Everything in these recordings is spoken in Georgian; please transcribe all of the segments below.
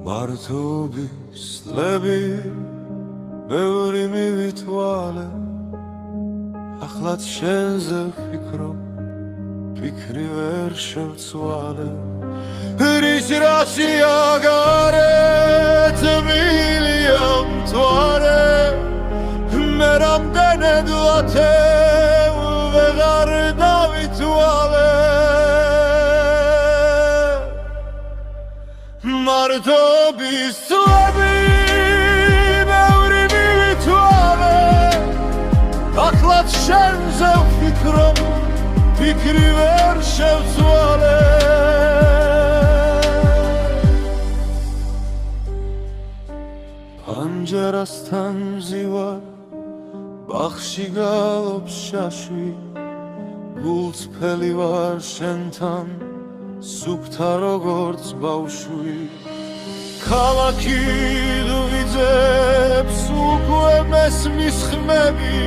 მარტობის წლები ბევრი მივითვალე ახლაც შენზე ვფიქრობ ფიქრი ვერ შევცვალე რის რაშია გარეთ მილია მთვარე მე რამდენად ლათევ ვეღარ დავითვალე მარტობის წლები ბევრი მივითვალე ახლაც შენზე ვფიქრობ ფიქრი ვერ შევცვალე პანჯერასთან მზივარ ბაღში გალობს შაშვი გულწრფელი ვარ შენთან სუფთა როგორც ბავშვი ქალაქი დვიძებს უკვე მესმის ხმები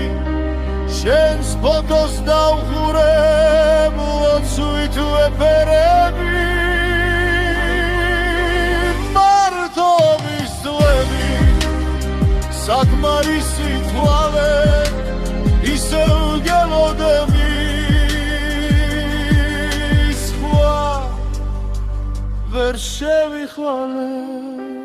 შენს ფოტოს დავხურებ ლოცვით ვეფერები მარტობის წლები საკმარისი თვალე ისევ გელოდები ვერ შევიხვალე